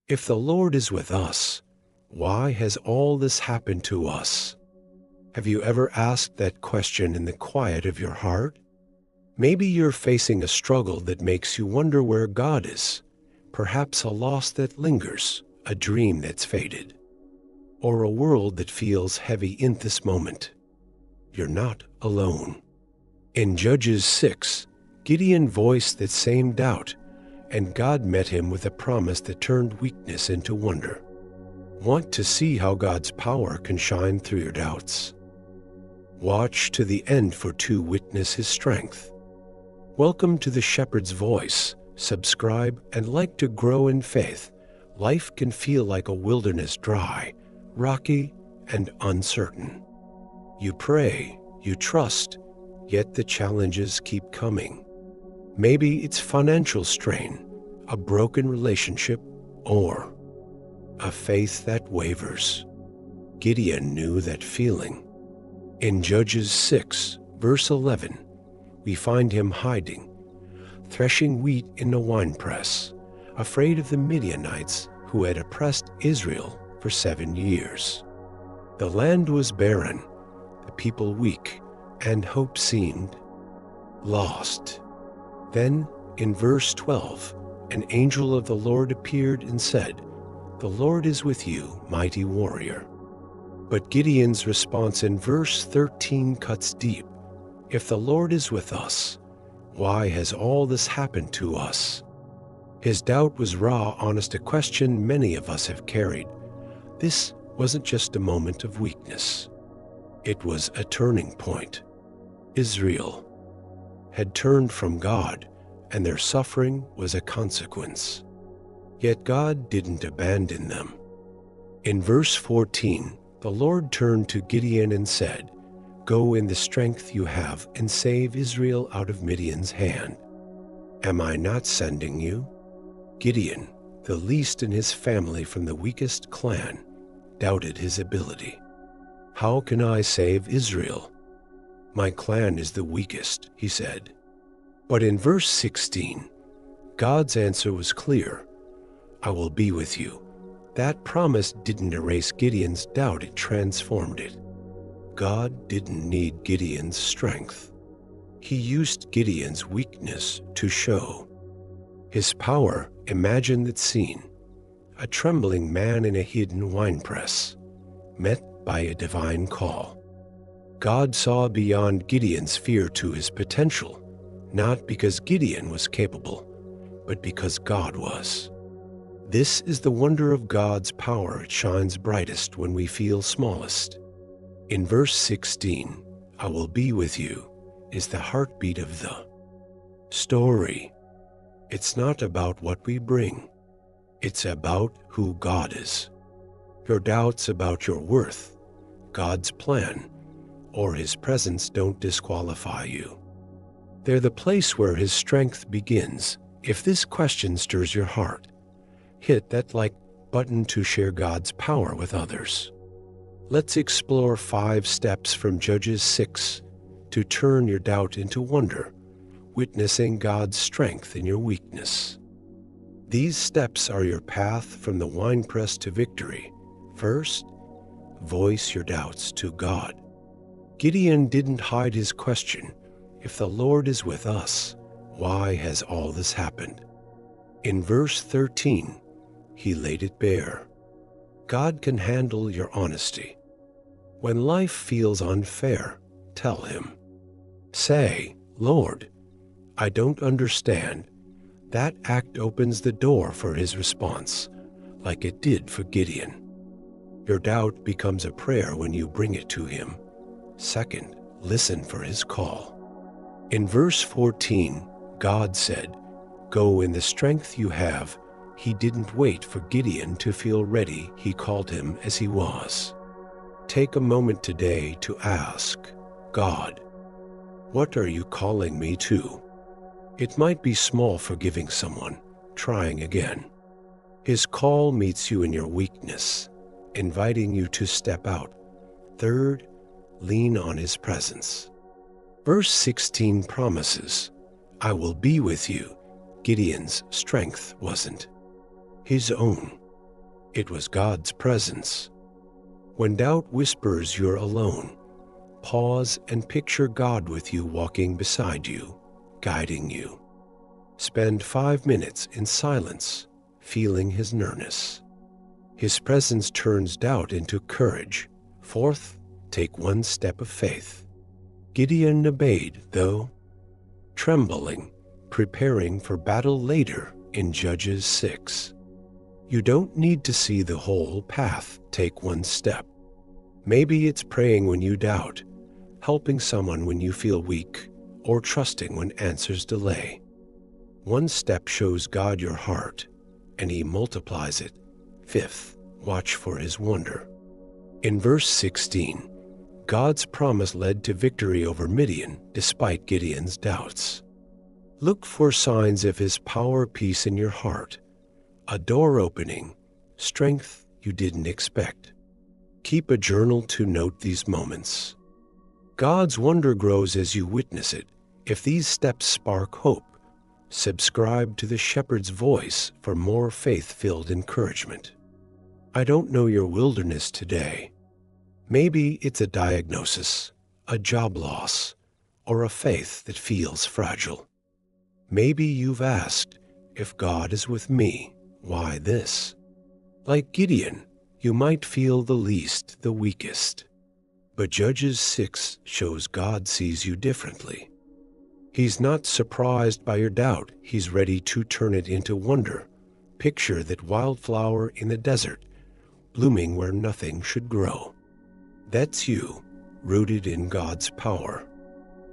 If the Lord is with us, why has all this happened to us? Have you ever asked that question in the quiet of your heart? Maybe you're facing a struggle that makes you wonder where God is, perhaps a loss that lingers, a dream that's faded, or a world that feels heavy in this moment. You're not alone. In Judges 6, Gideon voiced that same doubt, and God met him with a promise that turned weakness into wonder. Want to see how God's power can shine through your doubts? Watch to the end to witness His strength. Welcome to the Shepherd's Voice. Subscribe and like to grow in faith. Life can feel like a wilderness, dry, rocky, and uncertain. You pray, you trust, yet the challenges keep coming. Maybe it's financial strain, a broken relationship, or a faith that wavers. Gideon knew that feeling. In Judges 6, verse 11, we find him hiding, threshing wheat in a winepress, afraid of the Midianites who had oppressed Israel for 7 years. The land was barren, the people weak, and hope seemed lost. Then, in verse 12, an angel of the Lord appeared and said, "The Lord is with you, mighty warrior." But Gideon's response in verse 13 cuts deep. If the Lord is with us, why has all this happened to us? His doubt was raw, honest, a question many of us have carried. This wasn't just a moment of weakness. It was a turning point. Israel had turned from God, and their suffering was a consequence. Yet God didn't abandon them. In verse 14, the Lord turned to Gideon and said, "Go in the strength you have and save Israel out of Midian's hand. Am I not sending you?" Gideon, the least in his family from the weakest clan, doubted his ability. "How can I save Israel? My clan is the weakest," he said. But in verse 16, God's answer was clear. "I will be with you." That promise didn't erase Gideon's doubt, it transformed it. God didn't need Gideon's strength. He used Gideon's weakness to show His power. Imagine that scene. A trembling man in a hidden winepress, met by a divine call. God saw beyond Gideon's fear to his potential, not because Gideon was capable, but because God was. This is the wonder of God's power. It shines brightest when we feel smallest. In verse 16, "I will be with you," is the heartbeat of the story. It's not about what we bring. It's about who God is. Your doubts about your worth, God's plan, or His presence don't disqualify you. They're the place where His strength begins. If this question stirs your heart, hit that like button to share God's power with others. Let's explore 5 steps from Judges 6 to turn your doubt into wonder, witnessing God's strength in your weakness. These steps are your path from the winepress to victory. First, voice your doubts to God. Gideon didn't hide his question. If the Lord is with us, why has all this happened? In verse 13, he laid it bare. God can handle your honesty. When life feels unfair, tell Him. Say, "Lord, I don't understand." That act opens the door for His response, like it did for Gideon. Your doubt becomes a prayer when you bring it to Him. Second, listen for His call. In verse 14, God said, "Go in the strength you have." He didn't wait for Gideon to feel ready. He called him as he was. Take a moment today to ask, "God, what are you calling me to?" It might be small, forgiving someone, trying again. His call meets you in your weakness, inviting you to step out. Third, lean on His presence. Verse 16 promises, "I will be with you." Gideon's strength wasn't his own. It was God's presence. When doubt whispers you're alone, pause and picture God with you, walking beside you, guiding you. Spend 5 minutes in silence, feeling His nearness. His presence turns doubt into courage. Fourth, take one step of faith. Gideon obeyed, though trembling, preparing for battle later in Judges 6. You don't need to see the whole path. Take one step. Maybe it's praying when you doubt, helping someone when you feel weak, or trusting when answers delay. One step shows God your heart, and He multiplies it. Fifth, watch for His wonder. In verse 16, God's promise led to victory over Midian despite Gideon's doubts. Look for signs of His power, peace in your heart, a door opening, strength you didn't expect. Keep a journal to note these moments. God's wonder grows as you witness it. If these steps spark hope, subscribe to the Shepherd's Voice for more faith-filled encouragement. I don't know your wilderness today. Maybe it's a diagnosis, a job loss, or a faith that feels fragile. Maybe you've asked, if God is with me, why this? Like Gideon, you might feel the least, the weakest. But Judges 6 shows God sees you differently. He's not surprised by your doubt. He's ready to turn it into wonder. Picture that wildflower in the desert, blooming where nothing should grow. That's you, rooted in God's power.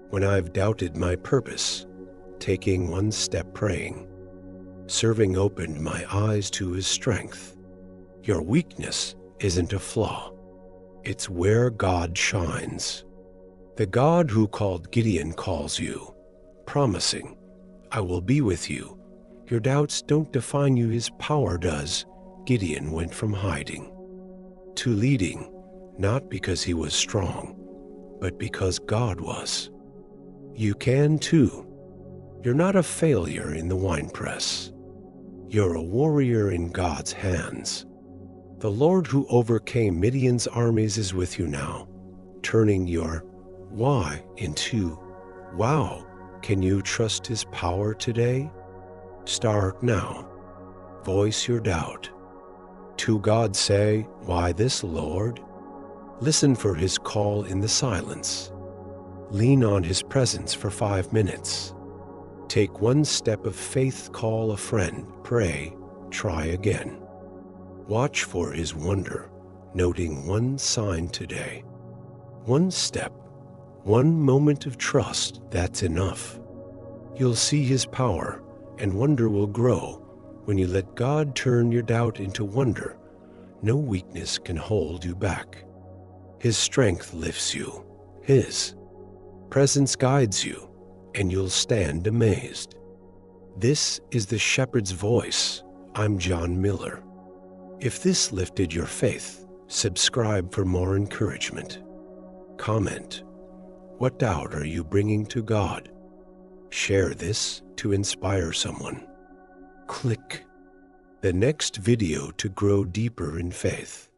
When I've doubted my purpose, taking one step praying, serving opened my eyes to His strength. Your weakness isn't a flaw. It's where God shines. The God who called Gideon calls you, promising, I will be with you. Your doubts don't define you, His power does. Gideon went from hiding to leading, not because he was strong, but because God was. You can too. You're not a failure in the winepress. You're a warrior in God's hands. The Lord who overcame Midian's armies is with you now, turning your why into wow. Can you trust His power today? Start now. Voice your doubt. To God say, why this, Lord? Listen for His call in the silence. Lean on His presence for 5 minutes. Take one step of faith, call a friend, pray, try again. Watch for His wonder, noting one sign today. One step, one moment of trust, that's enough. You'll see His power, and wonder will grow. When you let God turn your doubt into wonder, no weakness can hold you back. His strength lifts you. His presence guides you, and you'll stand amazed. This is the Shepherd's Voice. I'm John Miller. If this lifted your faith, subscribe for more encouragement. Comment, what doubt are you bringing to God? Share this to inspire someone. Click the next video to grow deeper in faith.